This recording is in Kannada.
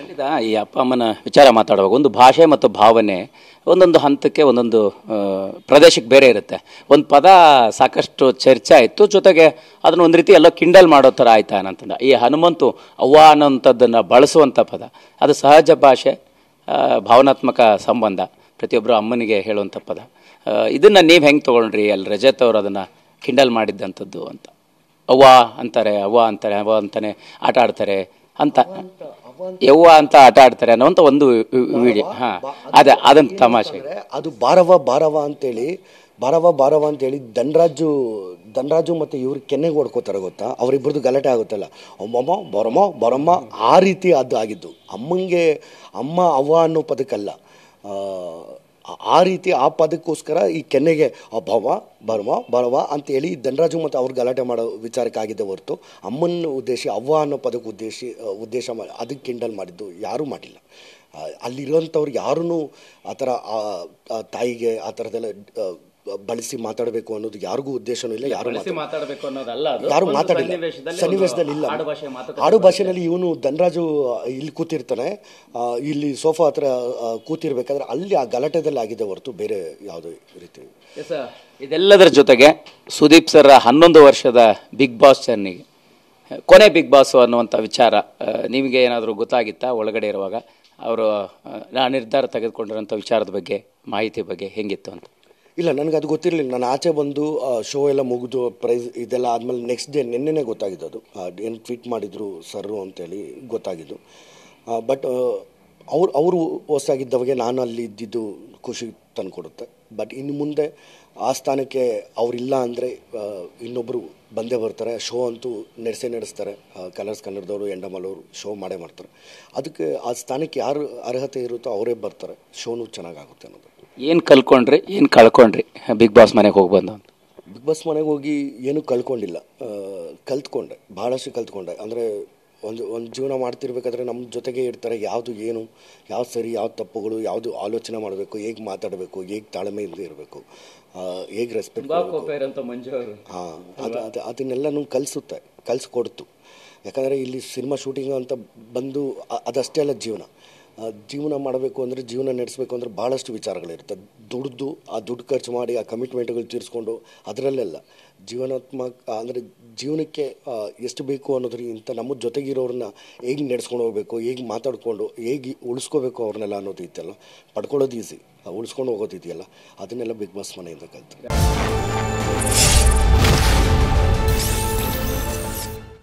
ಖಂಡಿತ ಈ ಅಪ್ಪ ಅಮ್ಮನ ವಿಚಾರ ಮಾತಾಡುವಾಗ ಒಂದು ಭಾಷೆ ಮತ್ತು ಭಾವನೆ ಒಂದೊಂದು ಹಂತಕ್ಕೆ ಒಂದೊಂದು ಪ್ರದೇಶಕ್ಕೆ ಬೇರೆ ಇರುತ್ತೆ. ಒಂದು ಪದ ಸಾಕಷ್ಟು ಚರ್ಚೆ ಆಯಿತು, ಜೊತೆಗೆ ಅದನ್ನು ಒಂದು ರೀತಿ ಎಲ್ಲೋ ಕಿಂಡಲ್ ಮಾಡೋ ಥರ ಆಯ್ತಾ ಅಂತಂದ. ಈ ಹನುಮಂತು ಅವ್ವ ಅನ್ನೋಂಥದ್ದನ್ನು ಬಳಸುವಂಥ ಪದ ಅದು ಸಹಜ ಭಾಷೆ, ಭಾವನಾತ್ಮಕ ಸಂಬಂಧ, ಪ್ರತಿಯೊಬ್ಬರು ಅಮ್ಮನಿಗೆ ಹೇಳುವಂಥ ಪದ. ಇದನ್ನು ನೀವು ಹೆಂಗೆ ತೊಗೊಂಡ್ರಿ? ಅಲ್ಲಿ ರಜತ್ ಅವರು ಅದನ್ನು ಕಿಂಡಲ್ ಮಾಡಿದ್ದಂಥದ್ದು ಅಂತ. ಅವ್ವ ಅಂತಾರೆ, ಅವ್ವ ಅಂತಾನೆ ಆಟ ಆಡ್ತಾರೆ ಅಂತ, ಯವ್ವ ಅಂತ ಆಟ ಆಡ್ತಾರೆ ಅನ್ನೋಂಥ ಒಂದು ವಿಡಿಯೋ. ಹಾಂ, ಅದೇ ಅದನ್ನು ತಮಾಷೆ. ಅದು ಬಾರವ ಅಂತೇಳಿ ಧನರಾಜು ಮತ್ತು ಇವ್ರು ಕೆನ್ನೆಗೆ ಹೊಡ್ಕೋತಾರೆ ಗೊತ್ತಾ, ಅವರಿಬ್ಬರದು ಗಲಾಟೆ ಆಗುತ್ತಲ್ಲ, ಅಮ್ಮಮ್ಮ ಬರಮ್ಮ ಆ ರೀತಿ ಅದು ಆಗಿದ್ದು. ಅಮ್ಮ ಅವ್ವ ಅನ್ನೋ ಪದಕ್ಕಲ್ಲ, ಆ ರೀತಿ ಆ ಪದಕ್ಕೋಸ್ಕರ ಈ ಕೆನ್ನೆಗೆ ಬರವ ಅಂತೇಳಿ ಧನರಾಜು ಮತ್ತು ಅವ್ರು ಗಲಾಟೆ ಮಾಡೋ ವಿಚಾರಕ್ಕಾಗಿದ್ದೆ ಹೊರತು ಅಮ್ಮನ ಉದ್ದೇಶ ಅವ್ವ ಅನ್ನೋ ಪದಕ್ಕೆ ಉದ್ದೇಶ ಅದಕ್ಕೆ ಕಿಂಡಲ್ ಮಾಡಿದ್ದು ಯಾರೂ ಮಾಡಿಲ್ಲ. ಅಲ್ಲಿರೋಂಥವ್ರು ಯಾರೂ ಆ ಥರ ತಾಯಿಗೆ ಆ ಥರದೆಲ್ಲ ಬಳಸಿ ಮಾತಾಡಬೇಕು ಅನ್ನೋದು ಯಾರಿಗೂ ಉದ್ದೇಶನೂ ಇಲ್ಲ. ಯಾರು ಮಾತಾಡಿಲ್ಲ, ಸನ್ನಿವೇಶದಲ್ಲಿ ಇಲ್ಲ. ಆಡು ಭಾಷೆನಲ್ಲಿ ಇವನು ಧನರಾಜು ಇಲ್ಲಿ ಕೂತಿರ್ತಾನೆ, ಇಲ್ಲಿ ಸೋಫಾ ಹತ್ರ ಕೂತಿರ್ಬೇಕಾದ್ರೆ ಅಲ್ಲಿ ಆ ಗಲಾಟೆದಲ್ಲಿ ಆಗಿದೆ ಹೊರತು ಬೇರೆ ಯಾವುದೇ ರೀತಿ. ಇದೆಲ್ಲದರ ಜೊತೆಗೆ ಸುದೀಪ್ ಸರ್ 11 ವರ್ಷದ ಬಿಗ್ ಬಾಸ್ ಜರ್ನಿಗೆ ಕೊನೆ ಬಿಗ್ ಬಾಸ್ ಅನ್ನುವಂಥ ವಿಚಾರ ನಿಮಗೆ ಏನಾದರೂ ಗೊತ್ತಾಗಿತ್ತಾ ಒಳಗಡೆ ಇರುವಾಗ? ಅವರು ನಿರ್ಧಾರ ತೆಗೆದುಕೊಂಡಿರೋಂಥ ವಿಚಾರದ ಬಗ್ಗೆ, ಮಾಹಿತಿ ಬಗ್ಗೆ ಹೆಂಗಿತ್ತು ಅಂತ? ಇಲ್ಲ, ನನಗೆ ಅದು ಗೊತ್ತಿರಲಿಲ್ಲ. ನಾನು ಆಚೆ ಬಂದು ಶೋ ಎಲ್ಲ ಮುಗಿದು ಪ್ರೈಸ್ ಇದೆಲ್ಲ ಆದಮೇಲೆ ನೆಕ್ಸ್ಟ್ ಡೇ ನಿನ್ನೆನೇ ಗೊತ್ತಾಗಿದ್ದು. ಅದು ಏನು ಟ್ವೀಟ್ ಮಾಡಿದರು ಸರ್ರು ಅಂತೇಳಿ ಗೊತ್ತಾಗಿದ್ದು. ಬಟ್ ಅವರು ಹೊಸಾಗಿದ್ದವಾಗ ನಾನು ಅಲ್ಲಿ ಇದ್ದಿದ್ದು ಖುಷಿ ತಂದುಕೊಡುತ್ತೆ. ಬಟ್ ಇನ್ನು ಮುಂದೆ ಆ ಸ್ಥಾನಕ್ಕೆ ಅವರಿಲ್ಲ ಅಂದರೆ ಇನ್ನೊಬ್ಬರು ಬಂದೇ ಬರ್ತಾರೆ. ಶೋ ಅಂತೂ ನಡೆಸ್ತಾರೆ. ಕಲರ್ಸ್ ಕನ್ನಡದವರು, ಎಂಡಮಲ್ಲವರು ಶೋ ಮಾಡೇ ಮಾಡ್ತಾರೆ. ಅದಕ್ಕೆ ಆ ಸ್ಥಾನಕ್ಕೆ ಯಾರು ಅರ್ಹತೆ ಇರುತ್ತೋ ಅವರೇ ಬರ್ತಾರೆ, ಶೋನು ಚೆನ್ನಾಗಾಗುತ್ತೆ ಅನ್ನೋದು. ಏನು ಕಲ್ತ್ಕೊಂಡ್ರಿ, ಏನು ಕಳ್ಕೊಂಡ್ರಿ ಬಿಗ್ ಬಾಸ್ ಮನೆಗೆ ಹೋಗಿ ಬಂದು? ಬಿಗ್ ಬಾಸ್ ಮನೆಗೆ ಹೋಗಿ ಏನೂ ಕಳ್ಕೊಂಡಿಲ್ಲ, ಕಲ್ತ್ಕೊಂಡೆ, ಭಾಳಷ್ಟು ಕಲ್ತ್ಕೊಂಡೆ. ಅಂದರೆ ಒಂದು ಜೀವನ ಮಾಡ್ತಿರ್ಬೇಕಾದ್ರೆ ನಮ್ಮ ಜೊತೆಗೆ ಇರ್ತಾರೆ. ಯಾವುದು ಏನು, ಯಾವ್ದು ಸರಿ, ಯಾವ್ದು ತಪ್ಪುಗಳು, ಯಾವುದು ಆಲೋಚನೆ ಮಾಡಬೇಕು, ಹೇಗೆ ಮಾತಾಡಬೇಕು, ಹೇಗೆ ತಾಳ್ಮೆಯಿಂದ ಇರಬೇಕು, ಹೇಗೆ ರೆಸ್ಪೆಕ್ಟ್ ಮಾಡಬೇಕು. ಹಾಂ, ಅದನ್ನೆಲ್ಲನೂ ಕಲಿಸ್ಕೊಡ್ತು. ಯಾಕಂದರೆ ಇಲ್ಲಿ ಸಿನಿಮಾ ಶೂಟಿಂಗ್ ಅಂತ ಬಂದು ಅದಷ್ಟೇ ಅಲ್ಲ, ಜೀವನ ಮಾಡಬೇಕು ಅಂದರೆ, ಜೀವನ ನಡೆಸಬೇಕು ಅಂದರೆ ಭಾಳಷ್ಟು ವಿಚಾರಗಳಿರುತ್ತೆ. ಆ ದುಡ್ಡು ಖರ್ಚು ಮಾಡಿ ಆ ಕಮಿಟ್ಮೆಂಟ್ಗಳು ತೀರಿಸ್ಕೊಂಡು ಅದರಲ್ಲೆಲ್ಲ ಜೀವನಾತ್ಮಕ ಅಂದರೆ ಜೀವನಕ್ಕೆ ಎಷ್ಟು ಬೇಕು ಅನ್ನೋದ್ರಿಂದ ನಮ್ಮ ಜೊತೆಗಿರೋರನ್ನ ಹೇಗೆ ನಡೆಸ್ಕೊಂಡು ಹೋಗಬೇಕು, ಹೇಗೆ ಮಾತಾಡಿಕೊಂಡು ಹೇಗೆ ಉಳಿಸ್ಕೋಬೇಕು ಅವ್ರನ್ನೆಲ್ಲ ಅನ್ನೋದು ಇತ್ತಲ್ಲ, ಪಡ್ಕೊಳ್ಳೋದು ಈಸಿ, ಉಳಿಸ್ಕೊಂಡು ಹೋಗೋದು ಇದೆಯಲ್ಲ, ಅದನ್ನೆಲ್ಲ ಬಿಗ್ ಬಾಸ್ ಮನೆಯಿಂದ ಕಲಿತು.